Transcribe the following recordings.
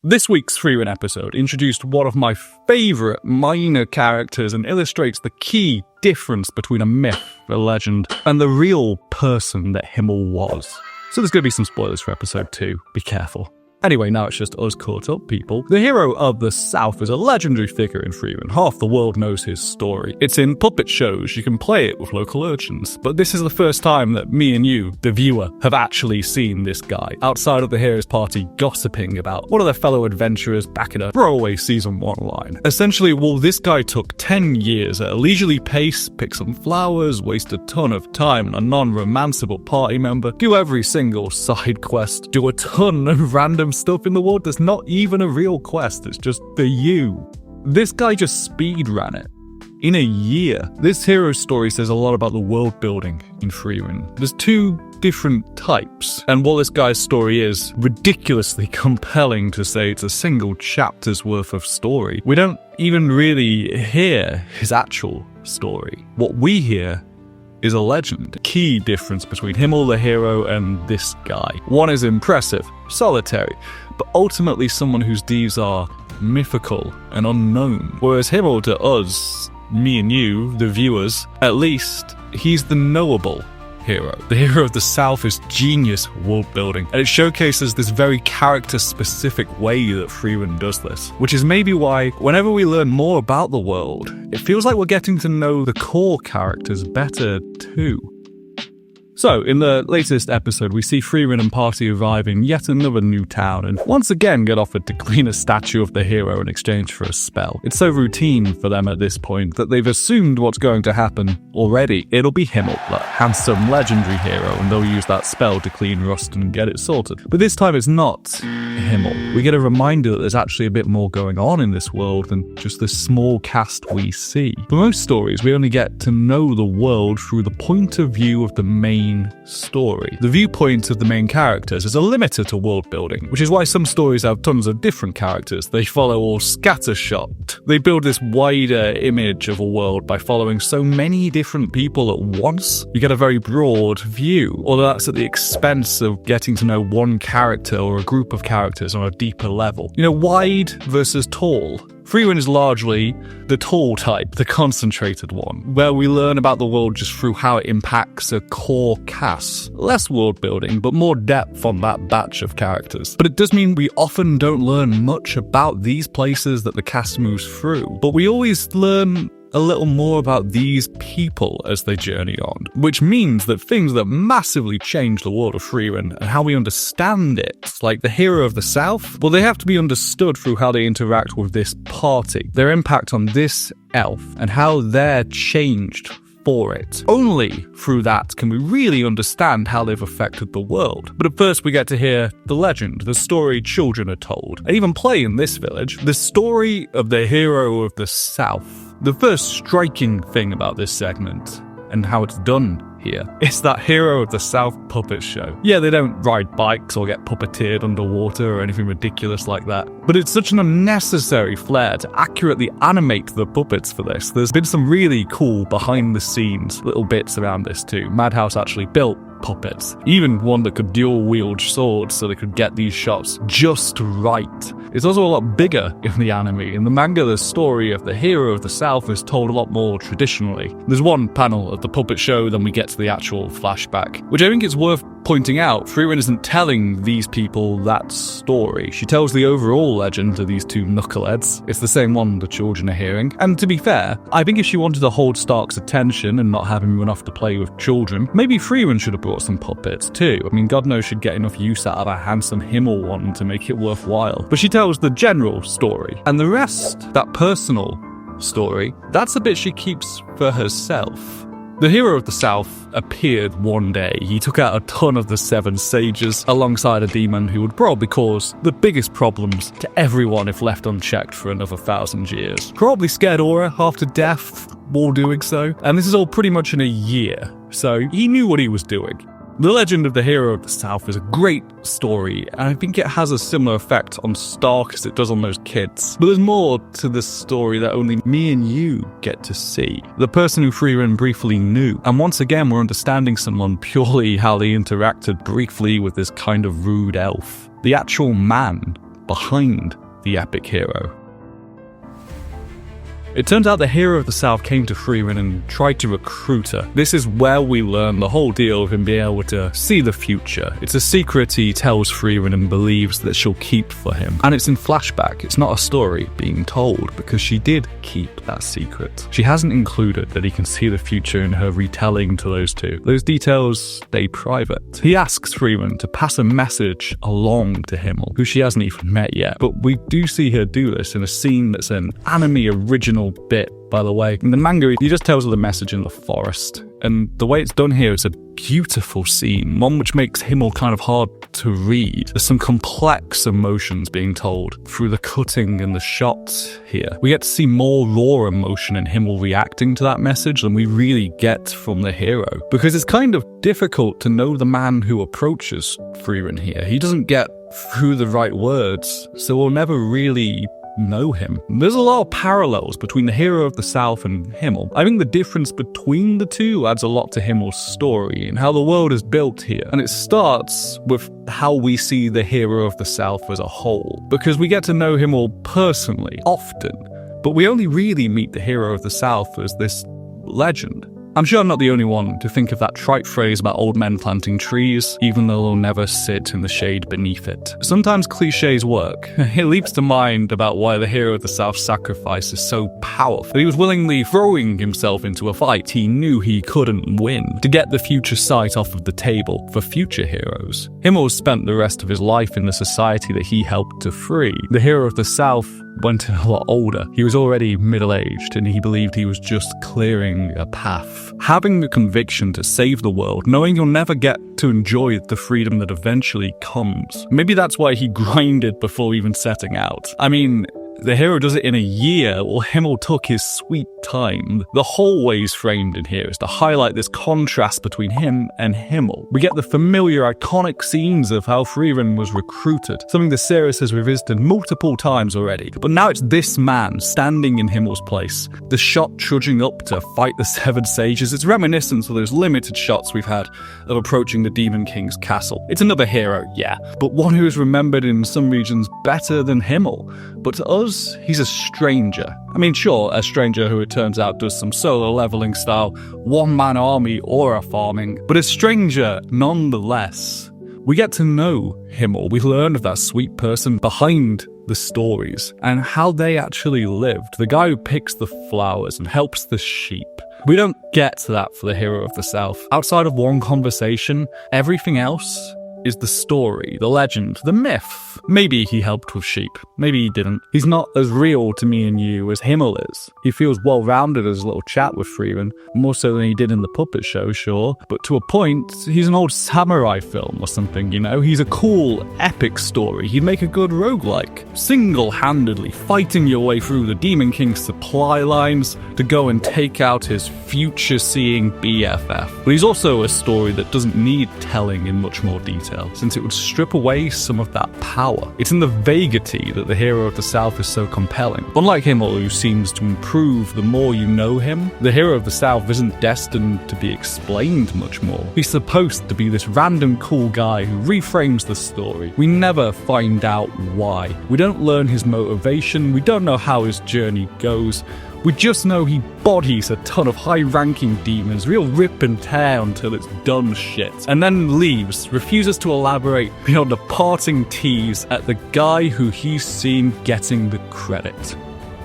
This week's Frieren episode introduced one of my favourite minor characters and illustrates the key difference between a myth, a legend, and the real person that Himmel was. So there's going to be some spoilers for episode 2, be careful. Anyway, now it's just us caught up people. The hero of the South is a legendary figure in Frieren. Half the world knows his story. It's in puppet shows, you can play it with local urchins. But this is the first time that me and you, the viewer, have actually seen this guy, outside of the hero's party gossiping about one of their fellow adventurers back in a throwaway season 1 line. Essentially, this guy took 10 years at a leisurely pace, pick some flowers, waste a ton of time on a non-romanceable party member, do every single side quest, do a ton of random stuff in the world that's not even a real quest, it's just for you. This guy just speed ran it in a year. This hero's story says a lot about the world building in Frieren. There's 2 different types, and while this guy's story is ridiculously compelling to say it's a single chapter's worth of story, we don't even really hear his actual story. What we hear is a legend. Key difference between Himmel the hero and this guy. One is impressive, solitary, but ultimately someone whose deeds are mythical and unknown. Whereas Himmel to us, me and you, the viewers, at least, he's the knowable hero. The hero of the South is genius world building, and it showcases this very character-specific way that Frieren does this, which is maybe why whenever we learn more about the world, it feels like we're getting to know the core characters better too. So, in the latest episode, we see Frieren and party arrive in yet another new town and once again get offered to clean a statue of the hero in exchange for a spell. It's so routine for them at this point that they've assumed what's going to happen already. It'll be Himmel, the handsome, legendary hero, and they'll use that spell to clean rust and get it sorted. But this time it's not Himmel. We get a reminder that there's actually a bit more going on in this world than just this small cast we see. For most stories, we only get to know the world through the point of view of the main story. The viewpoint of the main characters is a limiter to world building, which is why some stories have tons of different characters. They follow all scattershot. They build this wider image of a world by following so many different people at once. You get a very broad view, although that's at the expense of getting to know one character or a group of characters on a deeper level. Wide versus tall. Frieren is largely the tall type, the concentrated one, where we learn about the world just through how it impacts a core cast. Less world building, but more depth on that batch of characters. But it does mean we often don't learn much about these places that the cast moves through, but we always learn a little more about these people as they journey on, which means that things that massively change the world of Frieren and how we understand it, like the hero of the South, they have to be understood through how they interact with this party, their impact on this elf, and how they're changed for it. Only through that can we really understand how they've affected the world. But at first we get to hear the legend, the story children are told, and even play in this village, the story of the hero of the South. The first striking thing about this segment, and how it's done here, is that hero of the South puppet show. Yeah, they don't ride bikes or get puppeteered underwater or anything ridiculous like that, but it's such an unnecessary flair to accurately animate the puppets for this. There's been some really cool behind the scenes little bits around this too. Madhouse actually built puppets, even one that could dual wield swords so they could get these shots just right. It's also a lot bigger in the anime. In the manga, the story of the hero of the South is told a lot more traditionally. There's one panel of the puppet show, then we get to the actual flashback, which I think it's worth pointing out. Frieren isn't telling these people that story. She tells the overall legend of these 2 knuckleheads. It's the same one the children are hearing. And to be fair, I think if she wanted to hold Stark's attention and not have him run off to play with children, maybe Frieren should have brought some puppets too. I mean, God knows she'd get enough use out of a handsome Himmel one to make it worthwhile. But she tells the general story, and the rest, that personal story, that's a bit she keeps for herself. The hero of the South appeared one day. He took out a ton of the 7 sages alongside a demon who would probably cause the biggest problems to everyone if left unchecked for another 1,000 years. Probably scared Aura half to death while doing so, and this is all pretty much in a year, so he knew what he was doing. The Legend of the Hero of the South is a great story, and I think it has a similar effect on Stark as it does on those kids. But there's more to this story that only me and you get to see. The person who Frieren briefly knew, and once again we're understanding someone purely how they interacted briefly with this kind of rude elf. The actual man behind the epic hero. It turns out the hero of the South came to Frieren and tried to recruit her. This is where we learn the whole deal of him being able to see the future. It's a secret he tells Frieren and believes that she'll keep for him. And it's in flashback. It's not a story being told, because she did keep that secret. She hasn't included that he can see the future in her retelling to those two. Those details stay private. He asks Frieren to pass a message along to Himmel, who she hasn't even met yet. But we do see her do this in a scene that's an anime original bit, by the way. In the manga, he just tells her the message in the forest. And the way it's done here is a beautiful scene, one which makes Himmel kind of hard to read. There's some complex emotions being told through the cutting and the shots here. We get to see more raw emotion in Himmel reacting to that message than we really get from the hero, because it's kind of difficult to know the man who approaches Frieren here. He doesn't get through the right words, so we'll never really know him. There's a lot of parallels between the hero of the South and Himmel. I think the difference between the two adds a lot to Himmel's story and how the world is built here. And it starts with how we see the hero of the South as a whole, because we get to know Himmel personally, often, but we only really meet the hero of the South as this legend. I'm sure I'm not the only one to think of that trite phrase about old men planting trees, even though they'll never sit in the shade beneath it. Sometimes cliches work. It leaps to mind about why the hero of the South's sacrifice is so powerful. He was willingly throwing himself into a fight he knew he couldn't win, to get the future sight off of the table for future heroes. Himmel spent the rest of his life in the society that he helped to free. The hero of the South went a lot older. He was already middle-aged, and he believed he was just clearing a path. Having the conviction to save the world, knowing you'll never get to enjoy the freedom that eventually comes. Maybe that's why he grinded before even setting out. I mean, the hero does it in a year, while Himmel took his sweet time. The whole way is framed in here is to highlight this contrast between him and Himmel. We get the familiar, iconic scenes of how Frieren was recruited, something the series has revisited multiple times already. But now it's this man standing in Himmel's place, the shot trudging up to fight the Seven Sages. It's reminiscent of those limited shots we've had of approaching the Demon King's castle. It's another hero, yeah, but one who is remembered in some regions better than Himmel. But to us, he's a stranger. I mean, sure, a stranger who it turns out does some solo leveling style, one-man army aura farming, but a stranger nonetheless. We get to know Himmel. We learn of that sweet person behind the stories and how they actually lived. The guy who picks the flowers and helps the sheep. We don't get to that for the hero of the South. Outside of one conversation, everything else is the story, the legend, the myth. Maybe he helped with sheep. Maybe he didn't. He's not as real to me and you as Himmel is. He feels well-rounded as a little chat with Frieren, more so than he did in the puppet show, sure. But to a point, he's an old samurai film or something, you know? He's a cool, epic story. He'd make a good roguelike. Single-handedly fighting your way through the Demon King's supply lines to go and take out his future-seeing BFF. But he's also a story that doesn't need telling in much more detail, since it would strip away some of that power. It's in the vagity that the hero of the South is so compelling. Unlike Himmel, who seems to improve the more you know him, the hero of the South isn't destined to be explained much more. He's supposed to be this random cool guy who reframes the story. We never find out why. We don't learn his motivation, we don't know how his journey goes. We just know he bodies a ton of high-ranking demons, real rip and tear until it's done shit, and then leaves, refuses to elaborate beyond a parting tease at the guy who he's seen getting the credit.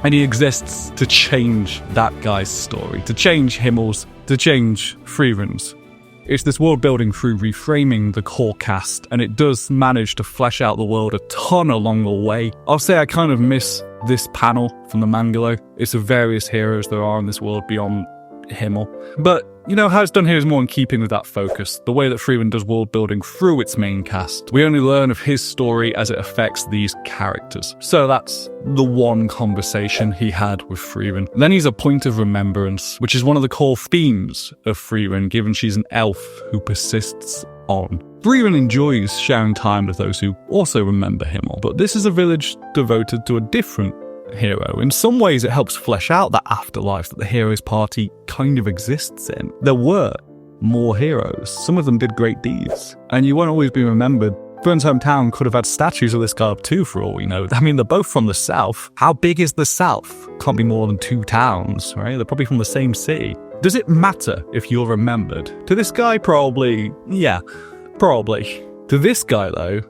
And he exists to change that guy's story, to change Himmel's, to change Frieren's. It's this world building through reframing the core cast, and it does manage to flesh out the world a ton along the way. I'll say I kind of miss this panel from the manga though. It's the various heroes there are in this world beyond Himmel. But, you know, how it's done here is more in keeping with that focus, the way that Frieren does world building through its main cast. We only learn of his story as it affects these characters. So that's the one conversation he had with Frieren. Then he's a point of remembrance, which is one of the core themes of Frieren, given she's an elf who persists on. Frieren enjoys sharing time with those who also remember Himmel, but this is a village devoted to a different hero. In some ways, it helps flesh out that afterlife that the hero's party kind of exists in. There were more heroes. Some of them did great deeds, and you won't always be remembered Frierin's hometown could have had statues of this guy up too, for all we know. I mean, they're both from the south. How big is the south? Can't be more than 2 towns, right? They're probably from the same city. Does it matter if you're remembered? To this guy, probably. Yeah, probably. To this guy, though,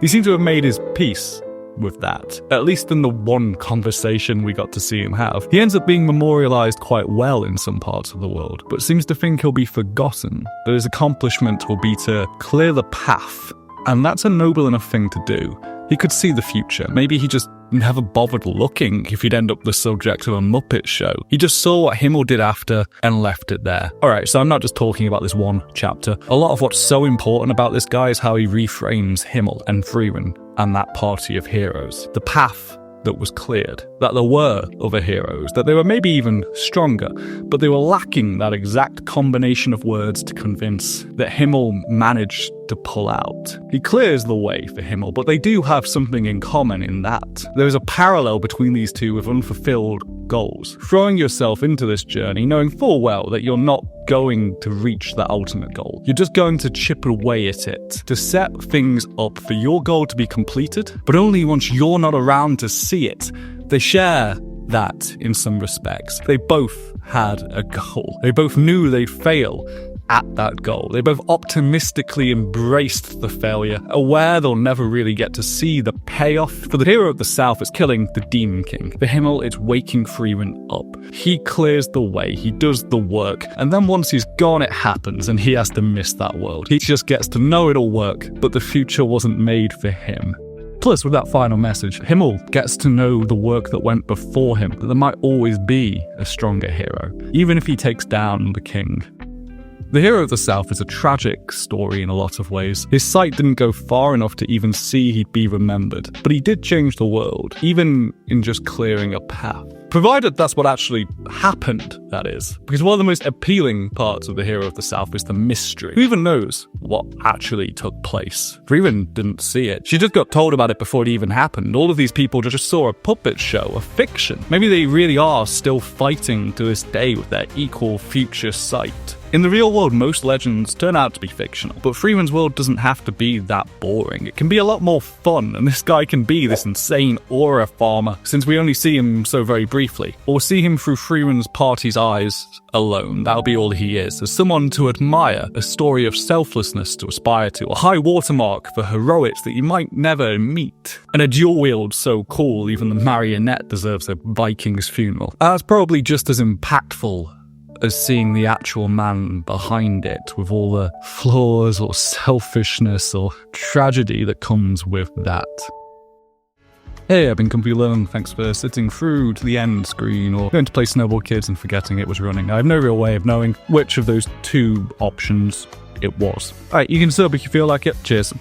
he seems to have made his peace with that, at least in the one conversation we got to see him have. He ends up being memorialized quite well in some parts of the world, but seems to think he'll be forgotten, that his accomplishment will be to clear the path, and that's a noble enough thing to do. He could see the future. Maybe he just never bothered looking if he'd end up the subject of a Muppet show. He just saw what Himmel did after and left it there. Alright, so I'm not just talking about this one chapter. A lot of what's so important about this guy is how he reframes Himmel and Frieren and that party of heroes. The path that was cleared, that there were other heroes, that they were maybe even stronger, but they were lacking that exact combination of words to convince that Himmel managed to pull out. He clears the way for Himmel, but they do have something in common in that. There is a parallel between these two with unfulfilled goals. Throwing yourself into this journey knowing full well that you're not going to reach that ultimate goal. You're just going to chip away at it, to set things up for your goal to be completed, but only once you're not around to see it. They share that in some respects. They both had a goal. They both knew they'd fail at that goal. They both optimistically embraced the failure, aware they'll never really get to see the payoff. For the hero of the South, it's killing the Demon King. For Himmel, it's waking Frieren up. He clears the way, he does the work, and then once he's gone, it happens, and he has to miss that world. He just gets to know it'll work, but the future wasn't made for him. Plus, with that final message, Himmel gets to know the work that went before him, that there might always be a stronger hero, even if he takes down the king. The Hero of the South is a tragic story in a lot of ways. His sight didn't go far enough to even see he'd be remembered, but he did change the world, even in just clearing a path. Provided that's what actually happened, that is. Because one of the most appealing parts of the Hero of the South is the mystery. Who even knows what actually took place? Frieren didn't see it. She just got told about it before it even happened. All of these people just saw a puppet show, a fiction. Maybe they really are still fighting to this day with their equal future sight. In the real world, most legends turn out to be fictional, but Frieren's world doesn't have to be that boring. It can be a lot more fun, and this guy can be this insane aura farmer, since we only see him so very briefly, or see him through Frieren's party's eyes alone. That'll be all he is, as someone to admire, a story of selflessness to aspire to, a high watermark for heroics that you might never meet, and a dual wield so cool even the marionette deserves a Viking's funeral. That's probably just as impactful as seeing the actual man behind it, with all the flaws or selfishness or tragedy that comes with that. Hey, I've been Comfy Learn. Thanks for sitting through to the end screen or going to play Snowball Kids and forgetting it was running. I have no real way of knowing which of those two options it was. Alright, you can sub if you feel like it. Cheers.